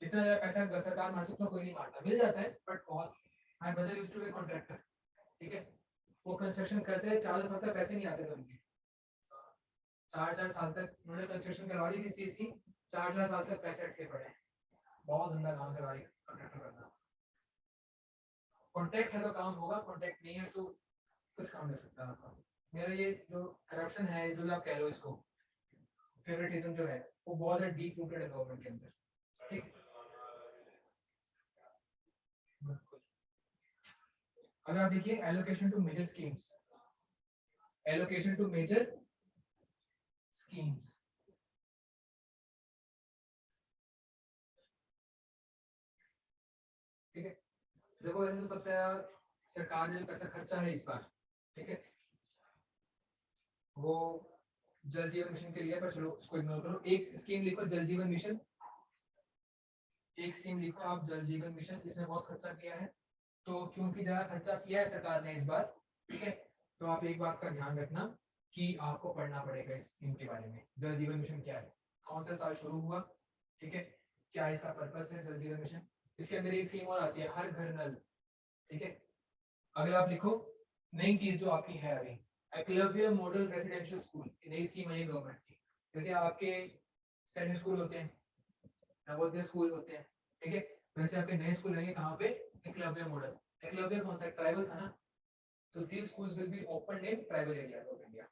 जितना ज्यादा पैसा सरकार मार सकता कोई नहीं मारता, मिल जाता है बट बहुत। My brother used to be contractor, ठीक है, वो कंस्ट्रक्शन करते हैं, 4 साल तक पैसे नहीं आते थे उनके, 4 साल तक उन्होंने कंस्ट्रक्शन करवा दी किसी चीज की, 4 साल तक पैसे अटके पड़े। बहुत गंदा काम है गाड़ी कॉन्ट्रैक्टर करना। कॉन्ट्रैक्ट है तो काम होगा, कॉन्ट्रैक्ट नहीं है तो कुछ काम नहीं सकता आपका। मेरा ये जो करप्शन है, जो आप कह रहे हो इसको फेवरेटिज्म जो है, वो बहुत ज्यादा डीप रूटेड है गवर्नमेंट के अंदर। ठीक, अगर आप देखिए allocation to major schemes, allocation to major schemes, ठीक है, देखो वैसे सबसे ज्यादा सरकार ने जो पैसा खर्चा है इस बार, ठीक है, वो जल जीवन मिशन के लिए, पर चलो उसको इग्नोर करो। एक स्कीम लिखो जल जीवन मिशन, एक स्कीम लिखो आप जल जीवन मिशन, इसने बहुत खर्चा किया है। तो क्योंकि ज्यादा खर्चा किया है सरकार ने इस बार, ठीक है, तो आप एक बात का ध्यान रखना कि आपको पढ़ना पड़ेगा इस स्कीम के बारे में, जल जीवन मिशन क्या है, कौन सा साल शुरू हुआ, ठीक है, क्या इसका पर्पस है जल जीवन मिशन। इसके अंदर एक स्कीम और आती है हर घर नल, ठीक है। अगर आप लिखो नई चीज जो आपकी है अभी, एकलव्य मॉडल रेसिडेंशियल स्कूल, नई स्कीम है गवर्नमेंट की। जैसे आपके सैनिक स्कूल होते हैं, नवोदय स्कूल होते हैं, ठीक है, वैसे आपके नए स्कूल रहेंगे कहाँ पे, एकलव्य मॉडल। एकलव्य कौन था, ट्राइबल था ना, तो these schools will be opened in tribal areas of India।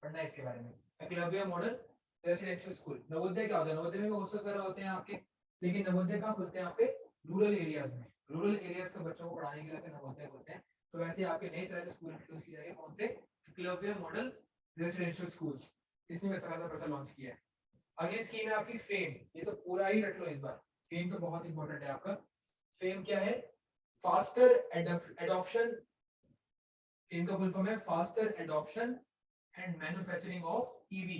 पढ़ना इसके बारे में, Eklavya model residential school. Navodaya क्या होता है, नवोदय में हॉस्टल्स वगैरह होते हैं आपके, लेकिन नवोदय कहाँ खुलते हैं आपके, रूरल एरियाज में, रूरल एरियाज के बच्चों को पढ़ाने के लिए नवोदय खुलते हैं। तो वैसे आपके नई तरह के स्कूल इंट्रोड्यूस किए जाएंगे, कौन से, एकलव्य मॉडल रेसिडेंशियल स्कूल्स, इसने अच्छा खासा पैसा लॉन्च किया है। अगली स्कीम है आपकी फेम, ये तो पूरा ही रट लो इस बार, फेम तो बहुत इंपॉर्टेंट है आपका। फेम क्या है, फास्टर एडॉप्शन, फेम का फुल फॉर्म है faster adoption and manufacturing of EV.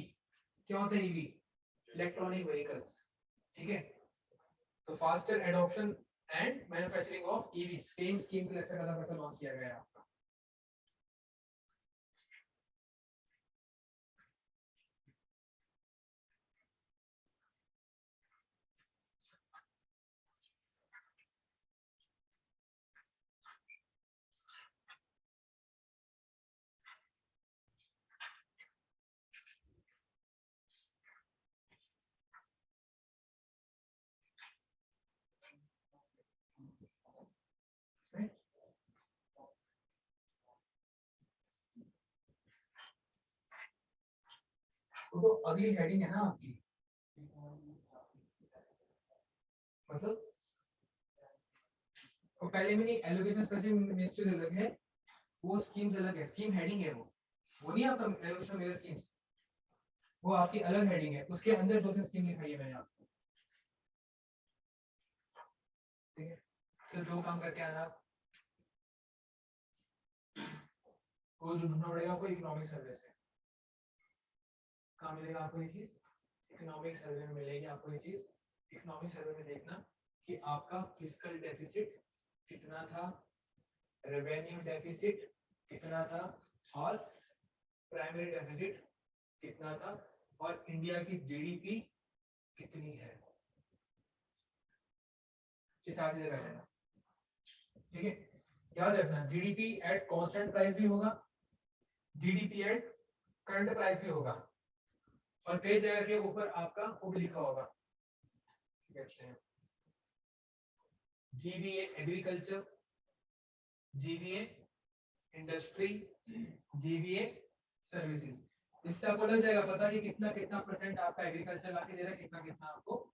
क्या होता है ईवी, इलेक्ट्रॉनिक व्हीकल्स, ठीक है, तो faster adoption and manufacturing of EV, fame scheme के लिए अच्छा खासा पैसा लॉन्च किया गया है आपका। तो अगली हेडिंग है ना आपकी, मतलब और पहले में नहीं, एलोकेशन स्पेसिफिक मिनिस्ट्रीज अलग है, वो स्कीम्स अलग है, स्कीम हेडिंग है वो नहीं आपका एलोकेशन मेजर स्कीम्स, वो आपकी अलग हेडिंग है, उसके अंदर 2-3 स्कीम लिखाई है मैंने आपको, ठीक है। तो 2 काम करके आना, वो ढूंढना पड़ेगा आपको इकोनॉमिक सर्वे से, कहाँ मिलेगा आपको ये चीज, इकोनॉमिक सर्वे में मिलेगी आपको ये चीज। इकोनॉमिक सर्वे में देखना कि आपका फिस्कल डेफिसिट कितना था, रेवेन्यू डेफिसिट कितना था, और प्राइमरी डेफिसिट कितना था, और इंडिया की जीडीपी कितनी है, ये 4 चीजें कर लेना, ठीक है। याद रखना जीडीपी एट कांस्टेंट प्राइस भी होगा, जीडीपी एट करंट प्राइस भी होगा, और कई जगह के ऊपर आपका वो भी लिखा होगा, कहते हैं GVA agriculture, GVA industry, GVA services, इससे आपको लग जाएगा पता कि कितना कितना परसेंट आपका एग्रीकल्चर लाके दे रहा है, कितना कितना आपको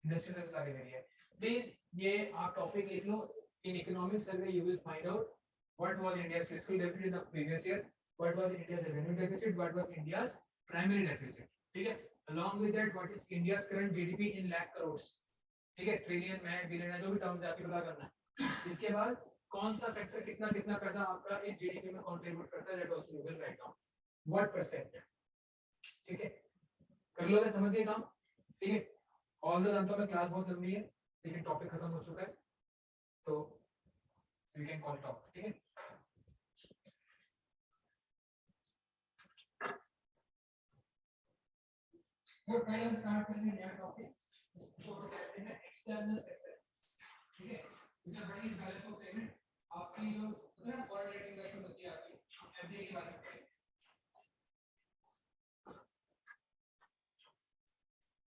इंडस्ट्री सर्विस लाके दे रही है। प्लीज ये आप टॉपिक लिख लो, in economic survey you will find out what was India's fiscal deficit in the previous year, what was India's revenue deficit, what was India's primary deficit, ठीक है। along with that what is India's current GDP in lakh crores, ठीक है, trillion में billion है, जो भी terms आपको पता करना है। इसके बाद कौन सा सेक्टर कितना कितना पैसा आपका इस जीडीपी में कंट्रीब्यूट करता है, that also you will write down what percent, ठीक है। कर लोगे, समझ गए काम, ठीक है। ऑल द जानता हूं मैं, क्लास बहुत लंबी है लेकिन टॉपिक खत्म हो चुका है, तो we can call it off, ठीक है। वो पहले स्टार्ट करते हैं नया टॉपिक, इसको कहते हैं एक्सटर्नल सेक्टर, ठीक है। इसमें बड़ी बैलेंस ऑफ पेमेंट आपकी जो फॉरेन डायरेक्ट इन्वेस्टमेंट होती है आपकी, एफडीआई के बारे में